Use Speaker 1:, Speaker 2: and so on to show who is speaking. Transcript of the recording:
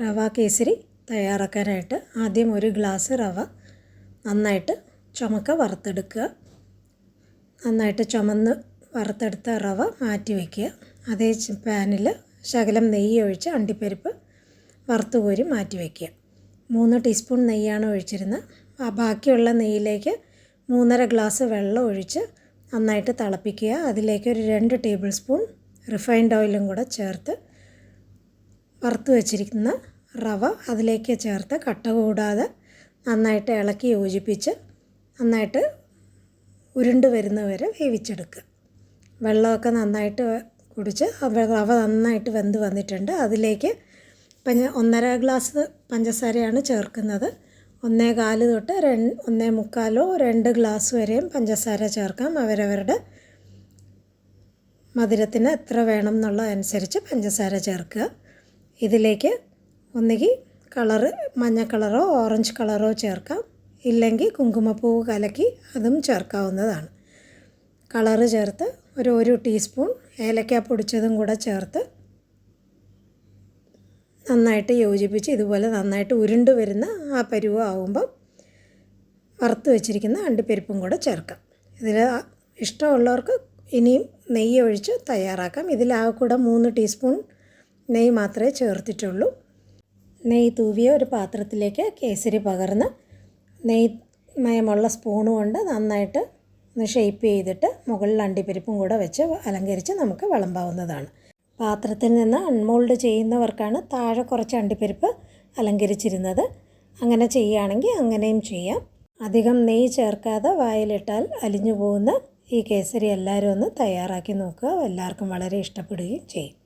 Speaker 1: റവ കേസരി തയ്യാറാക്കാനായിട്ട് ആദ്യം ഒരു ഗ്ലാസ് റവ നന്നായിട്ട് വറുത്തെടുക്കുക. നന്നായിട്ട് ചുമന്ന് വറുത്തെടുത്ത റവ മാറ്റി വയ്ക്കുക. അതേ പാനിൽ ശകലം നെയ്യ് ഒഴിച്ച് അണ്ടിപ്പരിപ്പ് വറുത്ത് കോരി മാറ്റി വയ്ക്കുക. 3 ടീസ്പൂൺ നെയ്യാണ് ഒഴിച്ചിരുന്നത്. ബാക്കിയുള്ള നെയ്യിലേക്ക് 3.5 ഗ്ലാസ് വെള്ളം ഒഴിച്ച് നന്നായിട്ട് തിളപ്പിക്കുക. അതിലേക്ക് ഒരു 2 ടേബിൾ സ്പൂൺ റിഫൈൻഡ് ഓയിലും കൂടെ ചേർത്ത് വറുത്ത് വെച്ചിരിക്കുന്ന റവ അതിലേക്ക് ചേർത്ത് കട്ട കൂടാതെ നന്നായിട്ട് ഇളക്കി യോജിപ്പിച്ച് നന്നായിട്ട് ഉരുണ്ട് വരുന്നവരെ വേവിച്ചെടുക്കുക. വെള്ളമൊക്കെ നന്നായിട്ട് കുടിച്ച് റവ നന്നായിട്ട് വെന്ത് വന്നിട്ടുണ്ട്. അതിലേക്ക് 1.5 ഗ്ലാസ് പഞ്ചസാരയാണ് ചേർക്കുന്നത്. 1.25 തൊട്ട് 1.25 2 ഗ്ലാസ് വരെയും പഞ്ചസാര ചേർക്കാം. അവരവരുടെ മധുരത്തിന് എത്ര വേണം എന്നുള്ളതനുസരിച്ച് പഞ്ചസാര ചേർക്കുക. ഇതിലേക്ക് ഒന്നുകിൽ മഞ്ഞ കളറോ ഓറഞ്ച് കളറോ ചേർക്കാം, ഇല്ലെങ്കിൽ കുങ്കുമപ്പൂവ് കലക്കി അതും ചേർക്കാവുന്നതാണ്. കളറ് ചേർത്ത് ഒരു ടീസ്പൂൺ ഏലക്ക പൊടിച്ചതും കൂടെ ചേർത്ത് നന്നായിട്ട് യോജിപ്പിച്ച് ഇതുപോലെ നന്നായിട്ട് ഉരുണ്ട് വരുന്ന ആ പരുവം ആകുമ്പം വറുത്ത് വെച്ചിരിക്കുന്ന അണ്ടിപ്പരിപ്പും കൂടെ ചേർക്കാം. ഇതിൽ ഇഷ്ടമുള്ളവർക്ക് ഇനിയും നെയ്യ് ഒഴിച്ച് തയ്യാറാക്കാം. ഇതിലാകെക്കൂടെ 3 ടീസ്പൂൺ നെയ്യ് മാത്രമേ ചേർത്തിട്ടുള്ളൂ. നെയ്യ് തൂവിയ ഒരു പാത്രത്തിലേക്ക് കേസരി പകർന്ന് മയമുള്ള സ്പൂണ് കൊണ്ട് നന്നായിട്ട് ഒന്ന് ഷേപ്പ് ചെയ്തിട്ട് മുകളിൽ അണ്ടിപ്പരിപ്പും കൂടെ വെച്ച് അലങ്കരിച്ച് നമുക്ക് വിളമ്പാവുന്നതാണ്. പാത്രത്തിൽ നിന്ന് അൺമോൾഡ് ചെയ്യുന്നവർക്കാണ് താഴെ കുറച്ച് അണ്ടിപ്പരിപ്പ് അലങ്കരിച്ചിരുന്നത്. അങ്ങനെ ചെയ്യുകയാണെങ്കിൽ അങ്ങനെയും ചെയ്യാം. അധികം നെയ്യ് ചേർക്കാതെ വായിലിട്ടാൽ അലിഞ്ഞു പോകുന്ന ഈ കേസരി എല്ലാവരും ഒന്ന് തയ്യാറാക്കി നോക്കുക. എല്ലാവർക്കും വളരെ ഇഷ്ടപ്പെടുകയും ചെയ്യും.